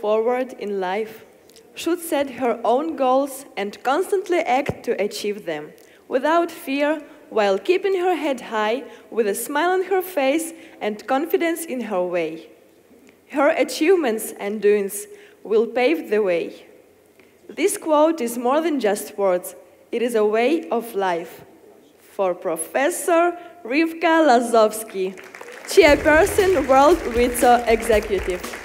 forward in life should set her own goals and constantly act to achieve them, without fear, while keeping her head high, with a smile on her face and confidence in her way. Her achievements and doings will pave the way. This quote is more than just words, it is a way of life. For Professor Rivka Lazovsky, Chairperson, World Wizo Executive.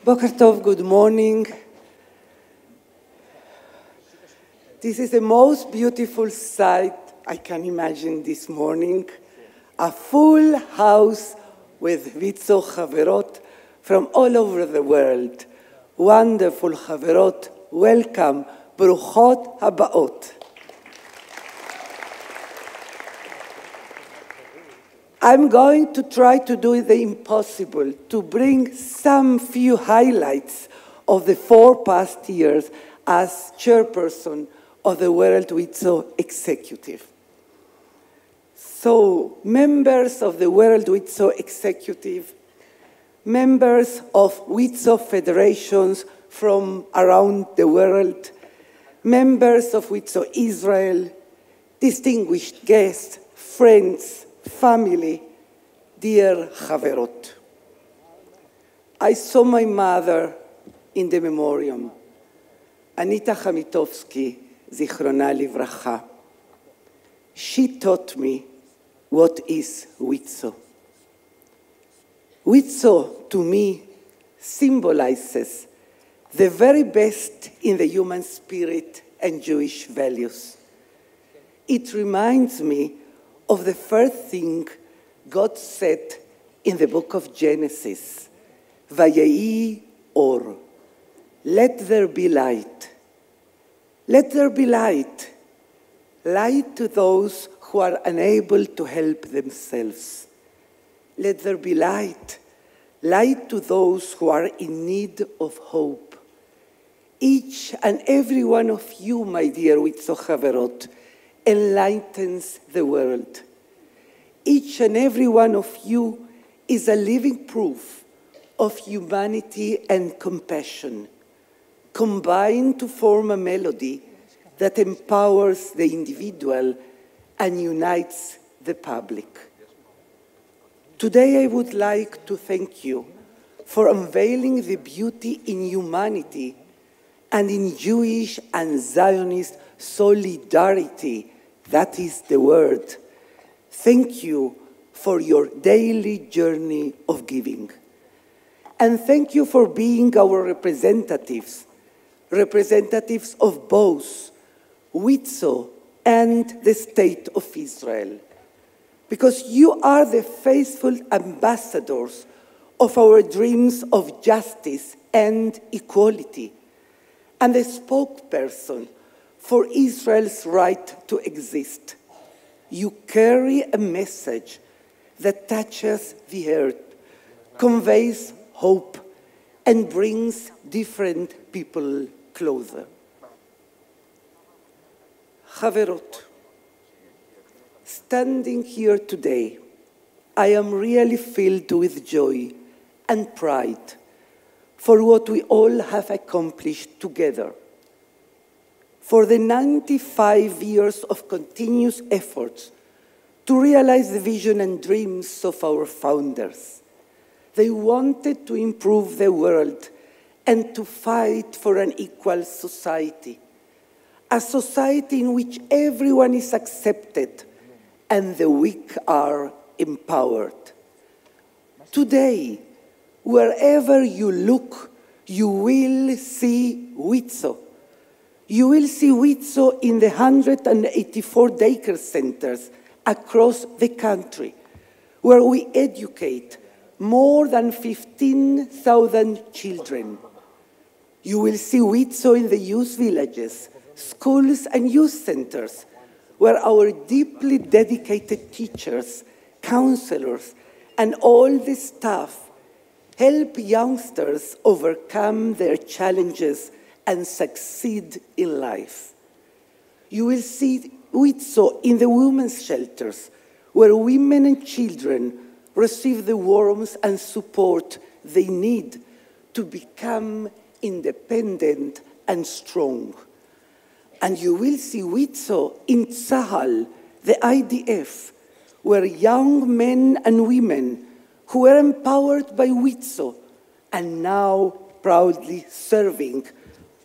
Boker Tov, good morning. This is the most beautiful sight I can imagine this morning. A full house with Wizo Chaverot from all over the world. Wonderful Chaverot, welcome, Bruchot Habaot. I'm going to try to do the impossible, to bring some few highlights of the 4 past years as chairperson of the World Wizo Executive. So, members of the World Wizo Executive, members of Wizo federations from around the world, members of Wizo Israel, distinguished guests, friends, family, dear Chaverot. I saw my mother in the memoriam, Anita Chamitovsky, Zichrona Livracha. She taught me what is Wizo. Wizo, to me, symbolizes the very best in the human spirit and Jewish values. It reminds me of the first thing God said in the book of Genesis, Vayehi or, let there be light. Let there be light. Light to those who are unable to help themselves. Let there be light. Light to those who are in need of hope. Each and every one of you, my dear Wizo Chaverot, enlightens the world. Each and every one of you is a living proof of humanity and compassion, combined to form a melody that empowers the individual and unites the public. Today I would like to thank you for unveiling the beauty in humanity and in Jewish and Zionist solidarity. That is the word. Thank you for your daily journey of giving. And thank you for being our representatives of both Wizo and the State of Israel. Because you are the faithful ambassadors of our dreams of justice and equality, and the spokesperson for Israel's right to exist. You carry a message that touches the earth, conveys hope, and brings different people closer. Chaverot, standing here today, I am really filled with joy and pride for what we all have accomplished together. For the 95 years of continuous efforts to realize the vision and dreams of our founders. They wanted to improve the world and to fight for an equal society, a society in which everyone is accepted and the weak are empowered. Today, wherever you look, you will see Wizo. You will see Wizo in the 184 daycare centers across the country, where we educate more than 15,000 children. You will see Wizo in the youth villages, schools and youth centers, where our deeply dedicated teachers, counselors, and all the staff help youngsters overcome their challenges and succeed in life. You will see Wizo in the women's shelters, where women and children receive the warmth and support they need to become independent and strong. And you will see Wizo in Tzahal, the IDF, where young men and women who were empowered by Wizo and now proudly serving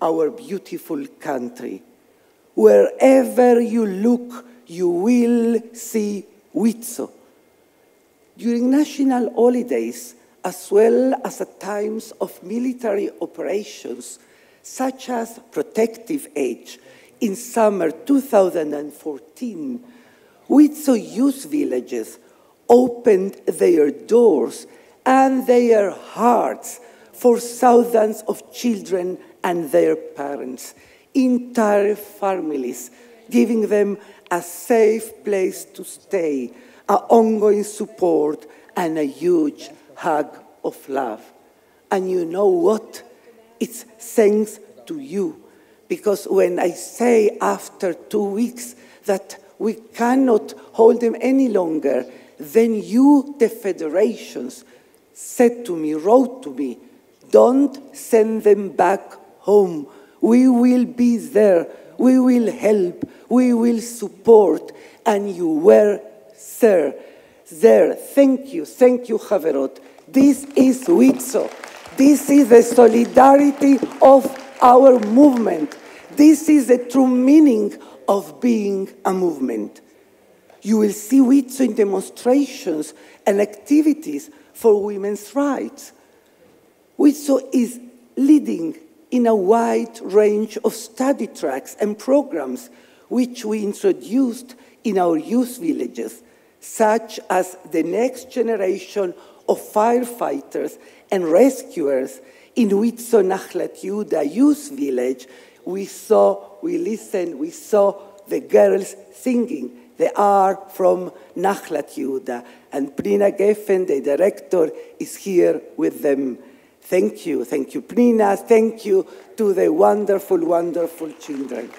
our beautiful country. Wherever you look, you will see Wizo. During national holidays, as well as at times of military operations, such as Protective Age in summer 2014, Wizo youth villages opened their doors and their hearts for thousands of children and their parents, entire families, giving them a safe place to stay, an ongoing support, and a huge hug of love. And you know what? It's thanks to you. Because when I say after 2 weeks that we cannot hold them any longer, then you, the federations, said to me, wrote to me, don't send them back home. We will be there. We will help. We will support. And you were there. Thank you, Haverot. This is Wizo. This is the solidarity of our movement. This is the true meaning of being a movement. You will see Wizo in demonstrations and activities for women's rights. Wizo is leading in a wide range of study tracks and programs which we introduced in our youth villages, such as the next generation of firefighters and rescuers in Wizo Nachlat Yehuda youth village. We saw the girls singing. They are from Nachlat Yehuda, and Prina Geffen, the director, is here with them. Thank you, Prina. Thank you to the wonderful, wonderful children.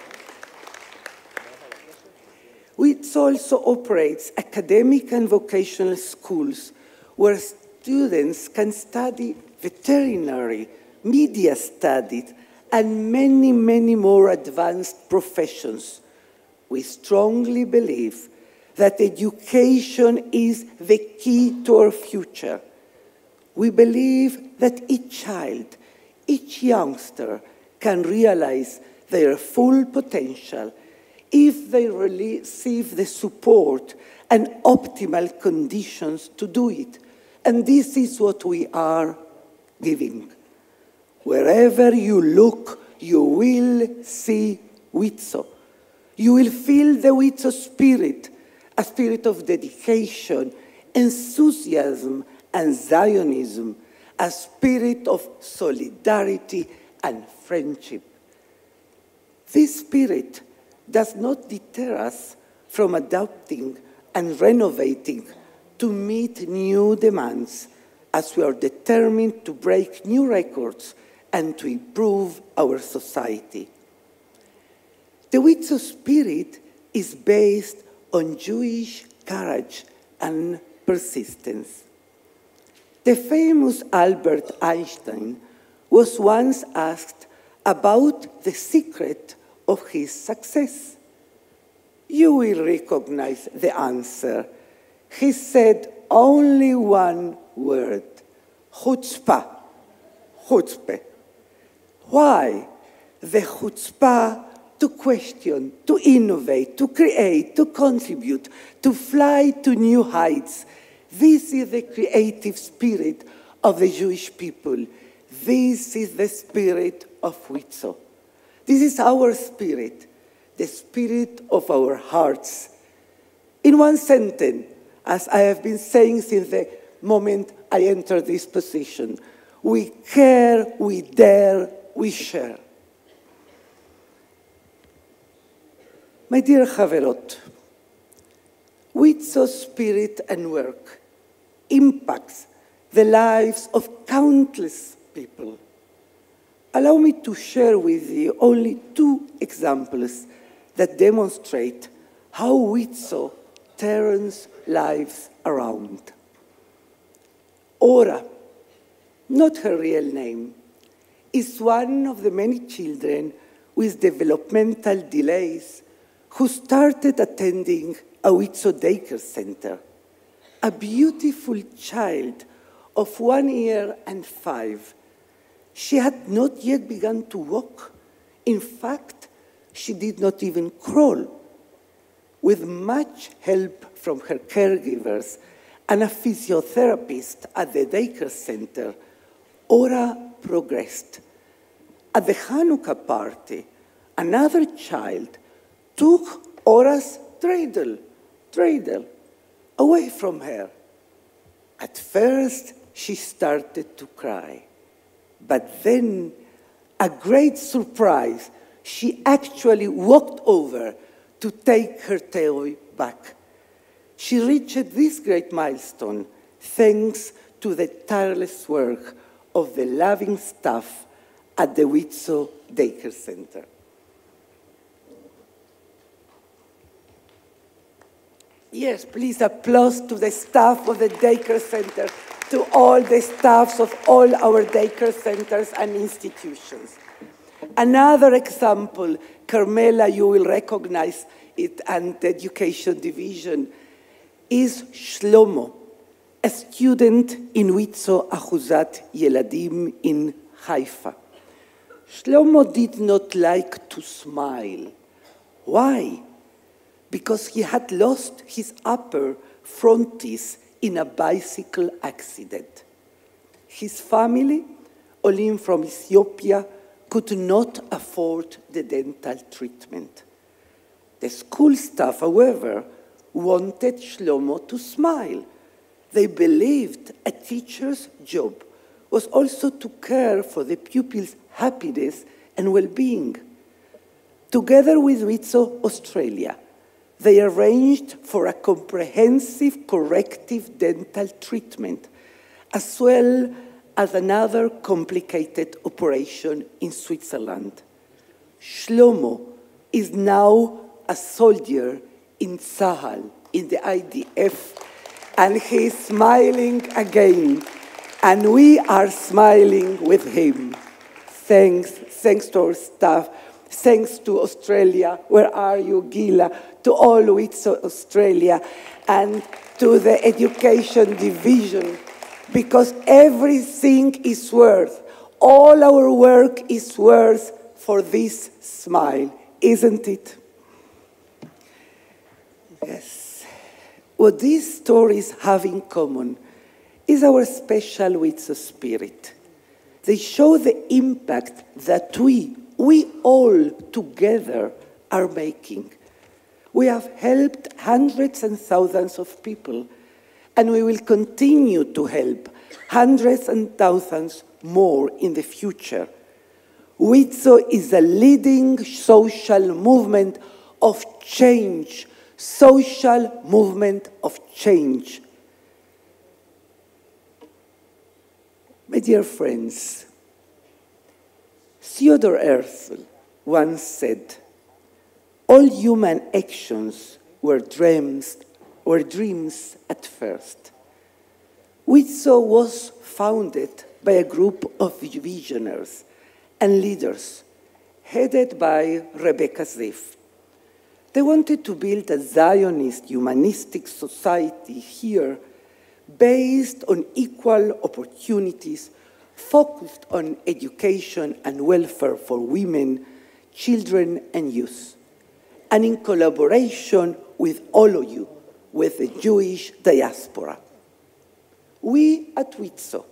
Wizo also operates academic and vocational schools where students can study veterinary, media studies, and many, many more advanced professions. We strongly believe that education is the key to our future. We believe that each child, each youngster can realize their full potential if they receive the support and optimal conditions to do it. And this is what we are giving. Wherever you look, you will see Wizo. You will feel the Wizo spirit, a spirit of dedication, enthusiasm, and Zionism, a spirit of solidarity and friendship. This spirit does not deter us from adapting and renovating to meet new demands, as we are determined to break new records and to improve our society. The Wizo spirit is based on Jewish courage and persistence. The famous Albert Einstein was once asked about the secret of his success. You will recognize the answer. He said only one word: chutzpah, chutzpah. Why? The chutzpah to question, to innovate, to create, to contribute, to fly to new heights. This is the creative spirit of the Jewish people. This is the spirit of Wizo. This is our spirit, the spirit of our hearts. In one sentence, as I have been saying since the moment I entered this position, we care, we dare, we share. My dear Haverot, Wizo's spirit and work impacts the lives of countless people. Allow me to share with you only 2 examples that demonstrate how Wizo turns lives around. Ora, not her real name, is one of the many children with developmental delays who started attending a Wizo daycare center. A beautiful child of 1 year and 5. She had not yet begun to walk. In fact, she did not even crawl. With much help from her caregivers and a physiotherapist at the daycare center, Ora progressed. At the Hanukkah party, another child took Ora's dreidel away from her. At first, she started to cry. But then, a great surprise, she actually walked over to take her toy back. She reached this great milestone thanks to the tireless work of the loving staff at the Wizo Daycare Center. Yes, please applause to the staff of the daycare center, to all the staffs of all our daycare centers and institutions. Another example, Carmela, you will recognize it, and the education division, is Shlomo, a student in Wizo Ahuzat Yeladim in Haifa. Shlomo did not like to smile. Why? Because he had lost his upper front teeth in a bicycle accident. His family, Olim from Ethiopia, could not afford the dental treatment. The school staff, however, wanted Shlomo to smile. They believed a teacher's job was also to care for the pupils' happiness and well-being. Together with Wizo Australia, they arranged for a comprehensive corrective dental treatment, as well as another complicated operation in Switzerland. Shlomo is now a soldier in Sahel, in the IDF, and he is smiling again, and we are smiling with him. Thanks to our staff, thanks to Australia, where are you, Gila, to all Wizo Australia, and to the education division, because everything is worth, all our work is worth for this smile, isn't it? Yes. What these stories have in common is our special Wizo spirit. They show the impact that we all together are making. We have helped hundreds and thousands of people, and we will continue to help hundreds and thousands more in the future. Wizo is a leading social movement of change, social movement of change. My dear friends, Theodore Herzl once said, all human actions were dreams at first. Wizo was founded by a group of visionaries and leaders headed by Rebecca Ziff. They wanted to build a Zionist humanistic society here based on equal opportunities, focused on education and welfare for women, children, and youth, and in collaboration with all of you, with the Jewish diaspora. We at Wizo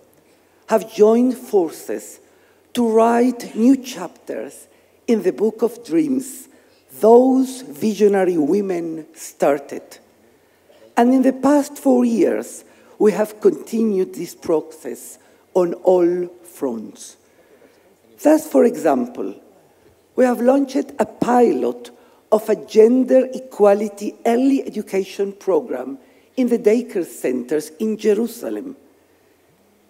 have joined forces to write new chapters in the Book of Dreams those visionary women started. And in the past 4 years, we have continued this process on all fronts. Thus, for example, we have launched a pilot of a gender equality early education program in the daycare centers in Jerusalem.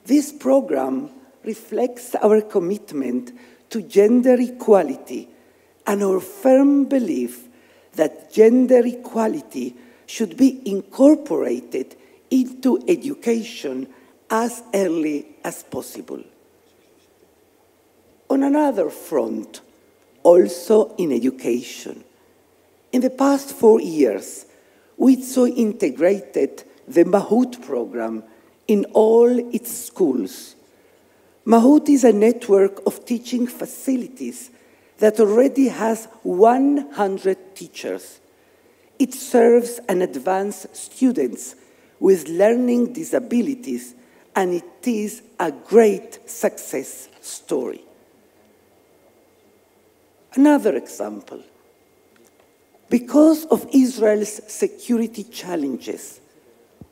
This program reflects our commitment to gender equality and our firm belief that gender equality should be incorporated into education as early as possible. On another front, also in education, in the past 4 years, Wizo integrated the Mahout program in all its schools. Mahout is a network of teaching facilities that already has 100 teachers. It serves and advances students with learning disabilities, and it is a great success story. Another example. Because of Israel's security challenges,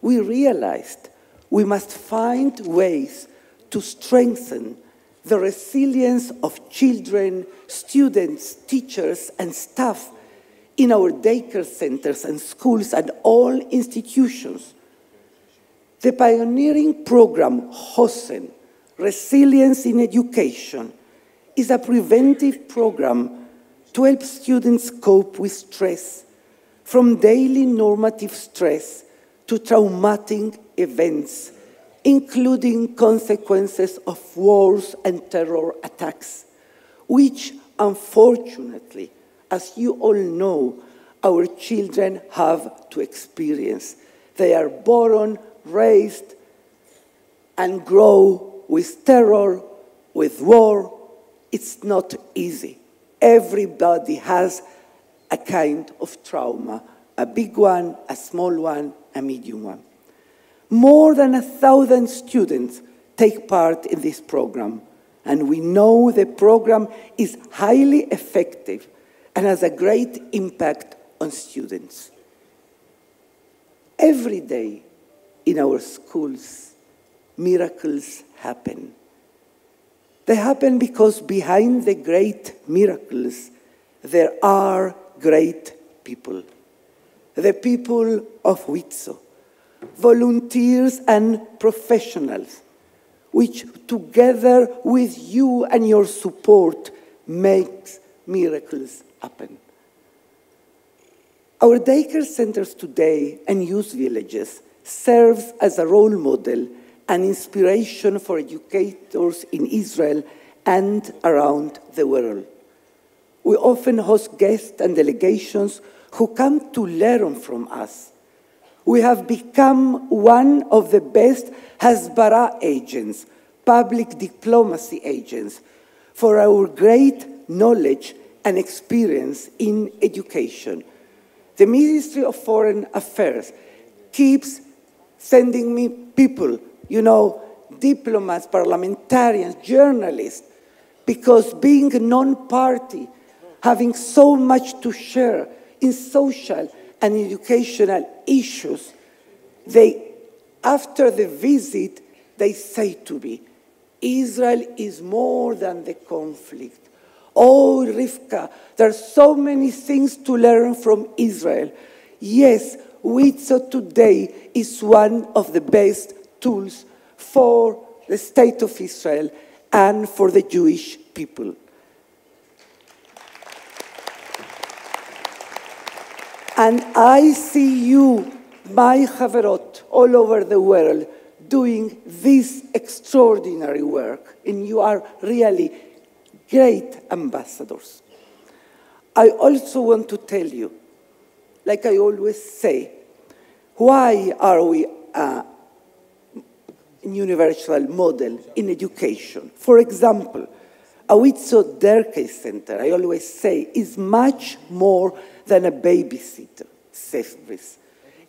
we realized we must find ways to strengthen the resilience of children, students, teachers, and staff in our daycare centers and schools and all institutions. The pioneering program, HOSEN, Resilience in Education, is a preventive program to help students cope with stress, from daily normative stress to traumatic events, including consequences of wars and terror attacks, which, unfortunately, as you all know, our children have to experience. They are born, raised, and grow with terror, with war. It's not easy. Everybody has a kind of trauma, a big one, a small one, a medium one. More than 1,000 students take part in this program, and we know the program is highly effective and has a great impact on students. Every day in our schools, miracles happen. They happen because behind the great miracles, there are great people. The people of Wizo, volunteers and professionals, which together with you and your support makes miracles happen. Our daycare centers today and youth villages serves as a role model and inspiration for educators in Israel and around the world. We often host guests and delegations who come to learn from us. We have become one of the best Hasbara agents, public diplomacy agents, for our great knowledge and experience in education. The Ministry of Foreign Affairs keeps sending me people, diplomats, parliamentarians, journalists, because being a non-party, having so much to share in social and educational issues, after the visit, they say to me, Israel is more than the conflict. Oh, Rivka, there are so many things to learn from Israel. Yes, Wizo today is one of the best tools for the state of Israel and for the Jewish people. And I see you, my Chaverot, all over the world, doing this extraordinary work, and you are really great ambassadors. I also want to tell you, like I always say, why are we a universal model in education? For example, a Wizo daycare center, I always say, is much more than a babysitter service.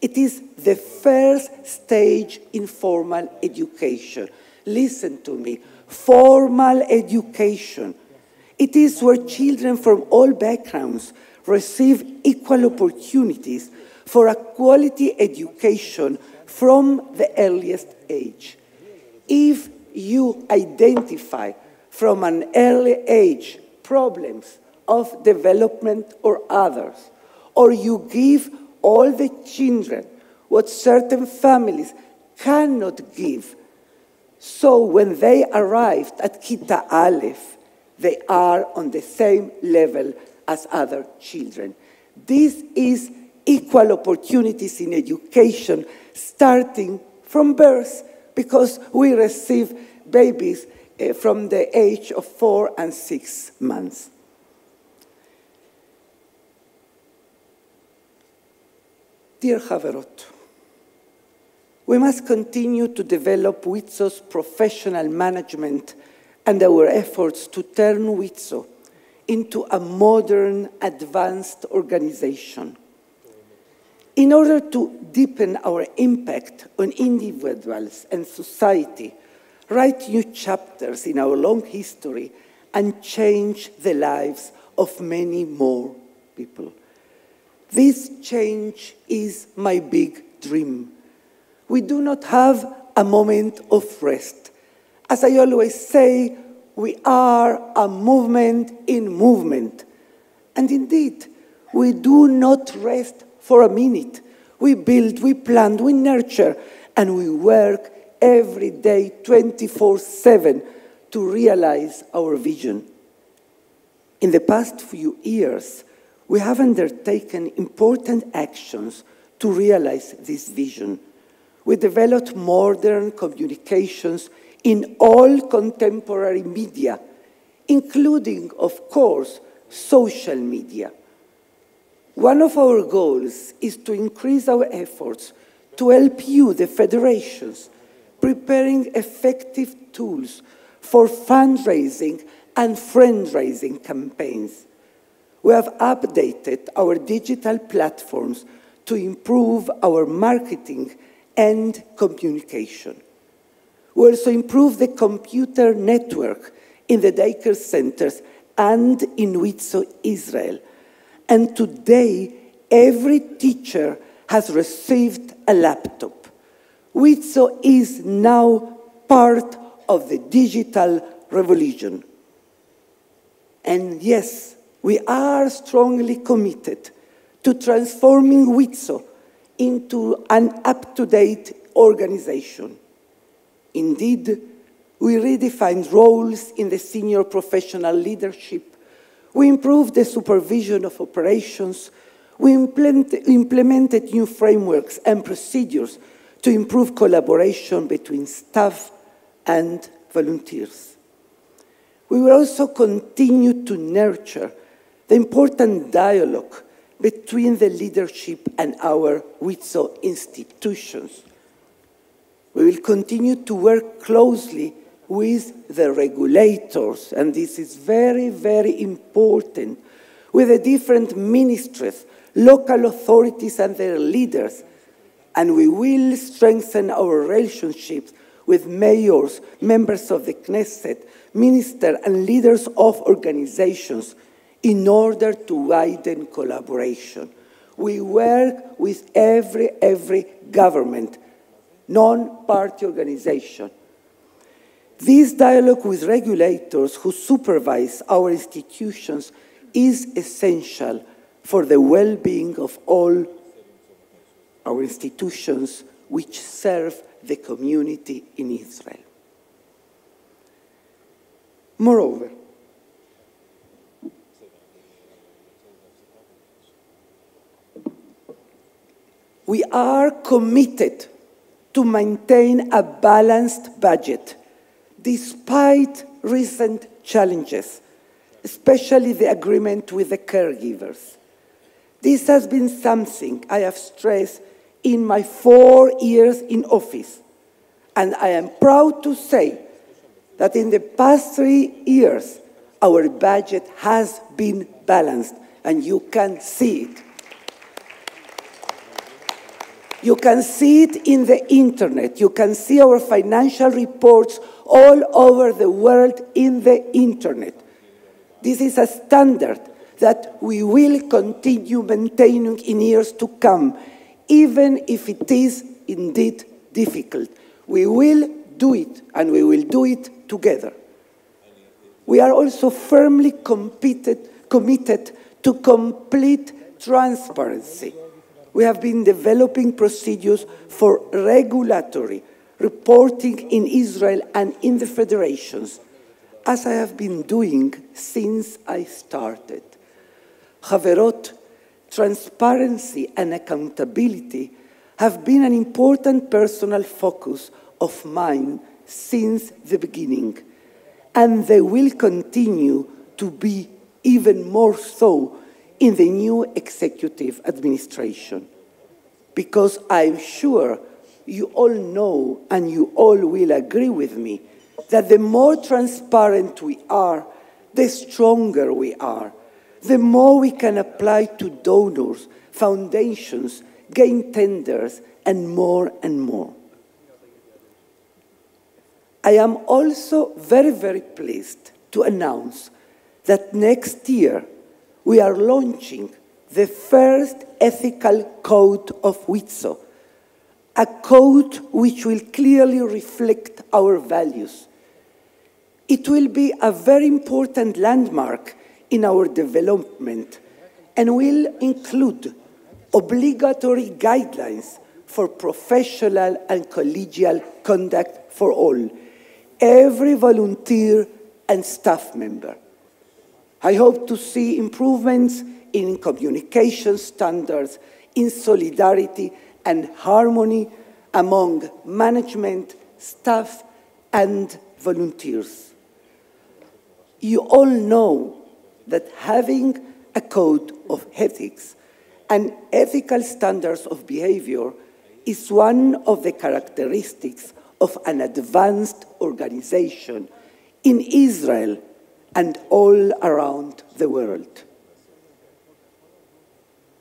It is the first stage in formal education. Listen to me, formal education. It is where children from all backgrounds receive equal opportunities for a quality education from the earliest age. If you identify from an early age problems of development or others, or you give all the children what certain families cannot give, So when they arrived at Kita Aleph, they are on the same level as other children. This is equal opportunities in education starting from birth, because we receive babies from the age of 4 and 6 months. Dear Haverot, we must continue to develop Wizo's professional management and our efforts to turn Wizo into a modern, advanced organization. In order to deepen our impact on individuals and society, write new chapters in our long history, and change the lives of many more people. This change is my big dream. We do not have a moment of rest. As I always say, we are a movement in movement. And indeed, we do not rest for a minute. We build, we plant, we nurture, and we work every day 24/7 to realize our vision. In the past few years, we have undertaken important actions to realize this vision. We developed modern communications in all contemporary media, including, of course, social media. One of our goals is to increase our efforts to help you, the federations, preparing effective tools for fundraising and friend-raising campaigns. We have updated our digital platforms to improve our marketing and communication. We also improved the computer network in the daycare centers and in Wizo, Israel. And today, every teacher has received a laptop. Wizo is now part of the digital revolution. And yes, we are strongly committed to transforming Wizo into an up-to-date organization. Indeed, we redefined roles in the senior professional leadership. We improved the supervision of operations. We implemented new frameworks and procedures to improve collaboration between staff and volunteers. We will also continue to nurture the important dialogue between the leadership and our Wizo institutions. We will continue to work closely with the regulators, and this is very, very important, with the different ministries, local authorities and their leaders. And we will strengthen our relationships with mayors, members of the Knesset, ministers and leaders of organizations in order to widen collaboration. We work with every government, non-party organization. This dialogue with regulators who supervise our institutions is essential for the well-being of all our institutions which serve the community in Israel. Moreover, we are committed to maintain a balanced budget despite recent challenges, especially the agreement with the caregivers. This has been something I have stressed in my 4 years in office, and I am proud to say that in the past 3 years, our budget has been balanced, and you can see it. You can see it in the internet. You can see our financial reports all over the world in the internet. This is a standard that we will continue maintaining in years to come, even if it is indeed difficult. We will do it, and we will do it together. We are also firmly committed to complete transparency. We have been developing procedures for regulatory reporting in Israel and in the federations, as I have been doing since I started. Chaverot, transparency and accountability have been an important personal focus of mine since the beginning, and they will continue to be even more so in the new executive administration. Because I'm sure you all know and you all will agree with me that the more transparent we are, the stronger we are, the more we can apply to donors, foundations, gain tenders, and more and more. I am also very, very pleased to announce that next year we are launching the first ethical code of Wizo, a code which will clearly reflect our values. It will be a very important landmark in our development and will include obligatory guidelines for professional and collegial conduct for all, every volunteer and staff member. I hope to see improvements in communication standards, in solidarity and harmony among management, staff, and volunteers. You all know that having a code of ethics and ethical standards of behavior is one of the characteristics of an advanced organization in Israel and all around the world.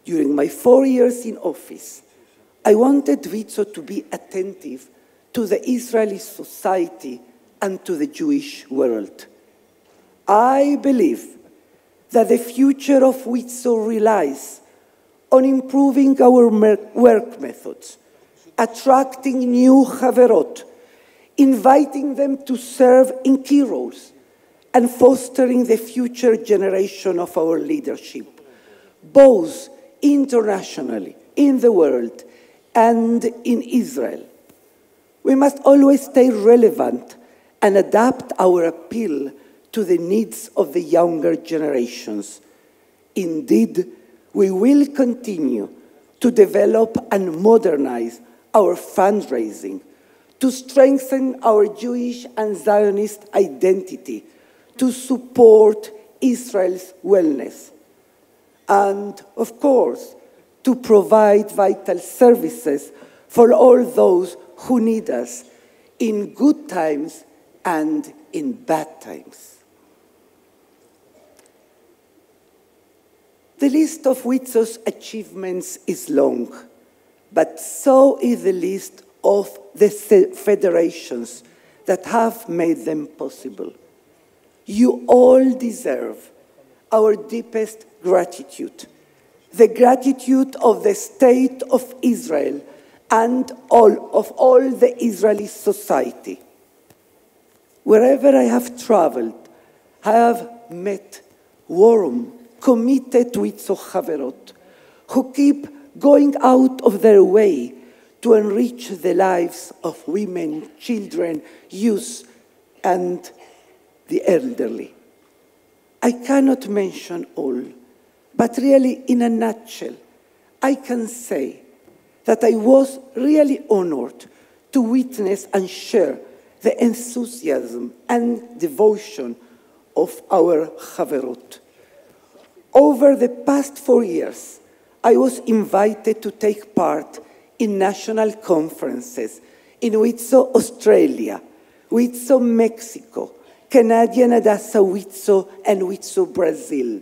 During my 4 years in office, I wanted Wizo to be attentive to the Israeli society and to the Jewish world. I believe that the future of Wizo relies on improving our work methods, attracting new Chaverot, inviting them to serve in key roles, and fostering the future generation of our leadership, both internationally, in the world, and in Israel. We must always stay relevant and adapt our appeal to the needs of the younger generations. Indeed, we will continue to develop and modernize our fundraising, to strengthen our Jewish and Zionist identity, to support Israel's wellness, and, of course, to provide vital services for all those who need us in good times and in bad times. The list of Wizo's achievements is long, but so is the list of the federations that have made them possible. You all deserve our deepest gratitude, the gratitude of the State of Israel and of all the Israeli society. Wherever I have traveled, I have met warm, committed Wizo Chaverot who keep going out of their way to enrich the lives of women, children, youth, and the elderly. I cannot mention all, but really, in a nutshell, I can say that I was really honored to witness and share the enthusiasm and devotion of our Chaverot. Over the past 4 years, I was invited to take part in national conferences in Wizo Australia, Wizo Mexico, Canadian Adassa Wizo, and Wizo Brazil,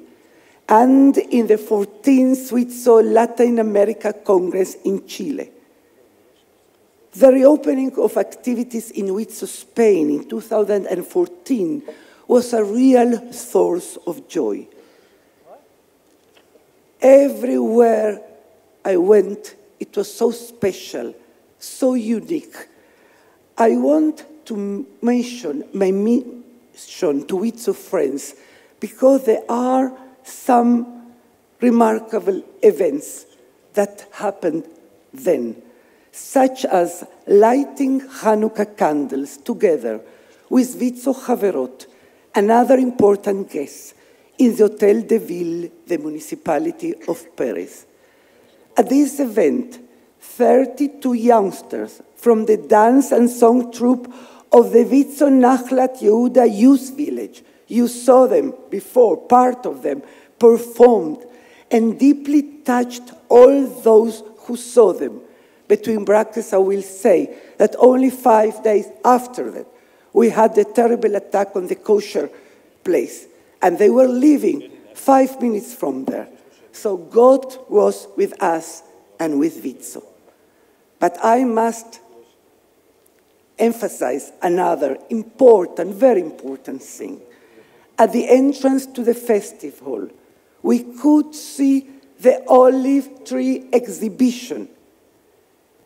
and in the 14th Wizo Latin America Congress in Chile. The reopening of activities in Wizo Spain in 2014 was a real source of joy. Everywhere I went, it was so special, so unique. I want to mention my mission to Wizo friends because there are some remarkable events that happened then. such as lighting Hanukkah candles together with Wizo Haverot, another important guest, in the Hotel de Ville, the municipality of Paris. At this event, 32 youngsters from the dance and song troupe of the Wizo Nachlat Yehuda Youth Village, you saw them before, part of them, performed and deeply touched all those who saw them. Between brackets, I will say that only 5 days after that, we had the terrible attack on the kosher place, and they were living 5 minutes from there. So God was with us and with Wizo. But I must emphasize another important, very important thing. At the entrance to the festival, we could see the olive tree exhibition.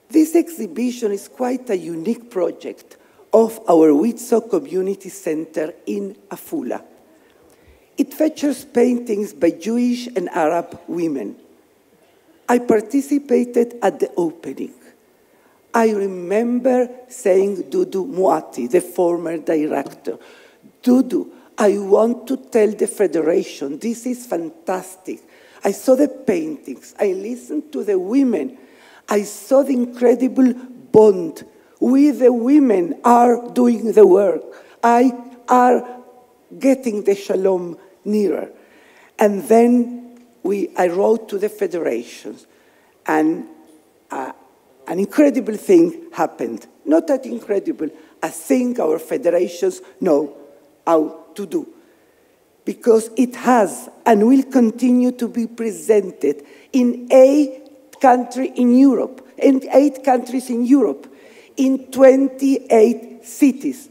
This exhibition is quite a unique project of our Wizo Community Center in Afula. It features paintings by Jewish and Arab women. I participated at the opening. I remember saying Dudu Muati, the former director, Dudu, I want to tell the Federation, this is fantastic. I saw the paintings, I listened to the women, I saw the incredible bond. We, the women, are doing the work. I are getting the shalom nearer. And then I wrote to the federations, and an incredible thing happened. Not that incredible, I think our federations know how to do, because it has and will continue to be presented in 8 countries in Europe, in 8 countries in Europe, in 28 cities.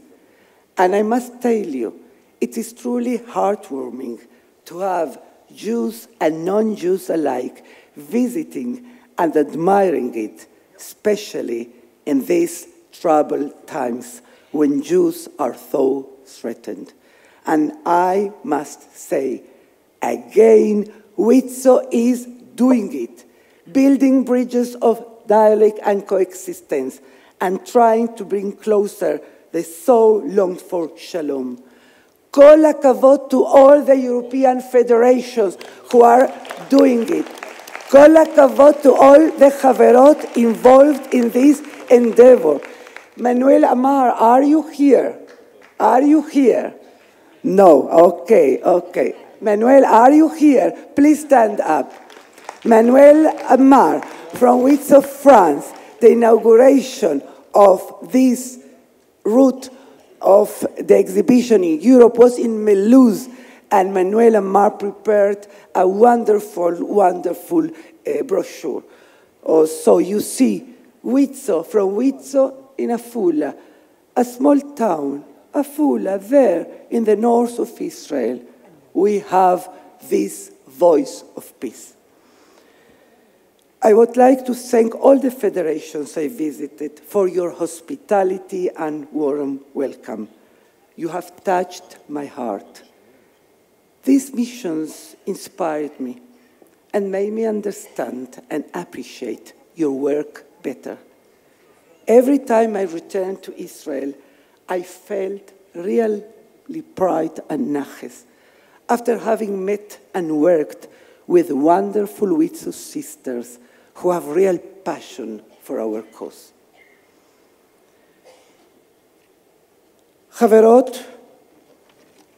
And I must tell you, it is truly heartwarming to have Jews and non-Jews alike visiting and admiring it, especially in these troubled times when Jews are so threatened. And I must say, again, Wizo is doing it, building bridges of dialogue and coexistence, and trying to bring closer the so longed for shalom. Kol hakavod to all the European federations who are doing it. Kol hakavod to all the Haverot involved in this endeavor. Manuel Amar, are you here? Are you here? No, okay. Manuel, are you here? Please stand up. Manuel Amar from Wizo France, the inauguration of this route of the exhibition in Europe was in Mulhouse, and Manuel Amar prepared a wonderful, wonderful brochure. So you see, Wizo, from Wizo in Afula, a small town, Afula, there in the north of Israel, we have this voice of peace. I would like to thank all the federations I visited for your hospitality and warm welcome. You have touched my heart. These missions inspired me and made me understand and appreciate your work better. Every time I returned to Israel, I felt really pride and naches after having met and worked with wonderful Wizo sisters who have real passion for our cause. Haverot,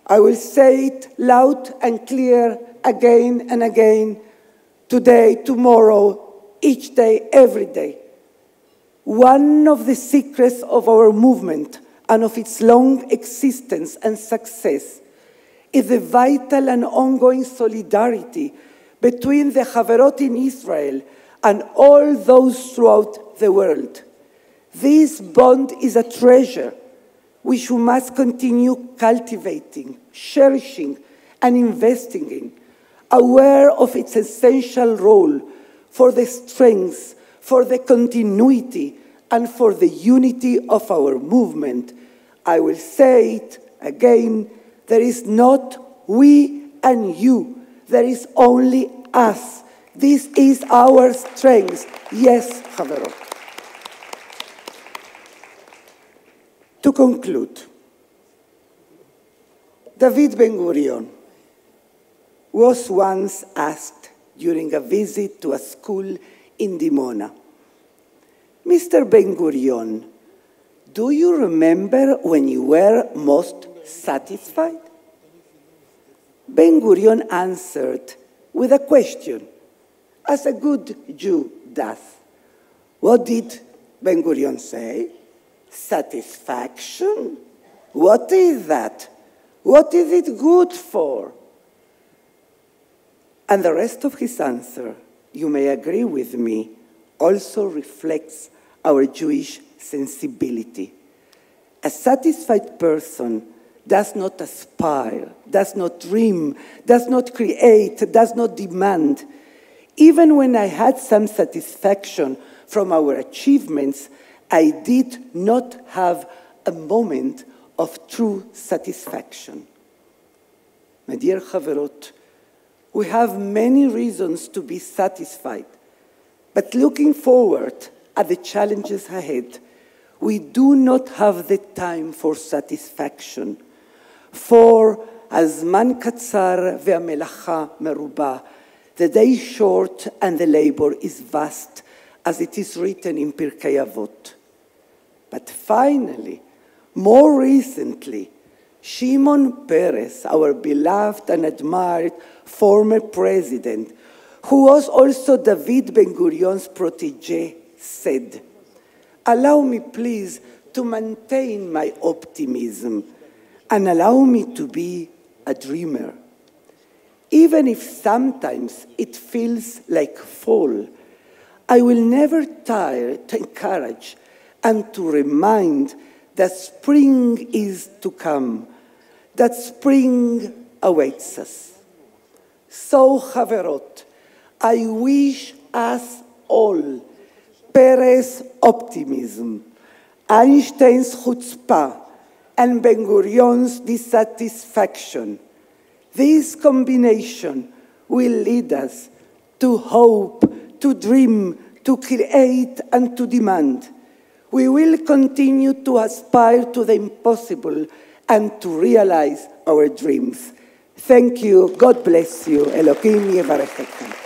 I will say it loud and clear again and again, today, tomorrow, each day, every day. One of the secrets of our movement and of its long existence and success is the vital and ongoing solidarity between the Haverot in Israel and all those throughout the world. This bond is a treasure which we must continue cultivating, cherishing, and investing in, aware of its essential role for the strength, for the continuity, and for the unity of our movement. I will say it again, there is not we and you, there is only us. This is our strength. Yes, Haverot. To conclude, David Ben-Gurion was once asked during a visit to a school in Dimona, "Mr. Ben-Gurion, do you remember when you were most satisfied?" Ben-Gurion answered with a question, as a good Jew does. What did Ben-Gurion say? Satisfaction? What is that? What is it good for? And the rest of his answer, you may agree with me, also reflects our Jewish sensibility. A satisfied person does not aspire, does not dream, does not create, does not demand. Even when I had some satisfaction from our achievements, I did not have a moment of true satisfaction. My dear Chaverot, we have many reasons to be satisfied, but looking forward at the challenges ahead, we do not have the time for satisfaction. For הזמן קצר והמלאכה מרובה, the day is short and the labor is vast, as it is written in Pirkei Avot. But finally, more recently, Shimon Peres, our beloved and admired former president, who was also David Ben-Gurion's protégé, said, "Allow me, please, to maintain my optimism and allow me to be a dreamer. Even if sometimes it feels like fall, I will never tire to encourage and to remind that spring is to come, that spring awaits us." So, Chaverot, I wish us all Peres' optimism, Einstein's chutzpah, and Ben-Gurion's dissatisfaction. This combination will lead us to hope, to dream, to create, and to demand. We will continue to aspire to the impossible and to realize our dreams. Thank you. God bless you. Elohim yevarechechem.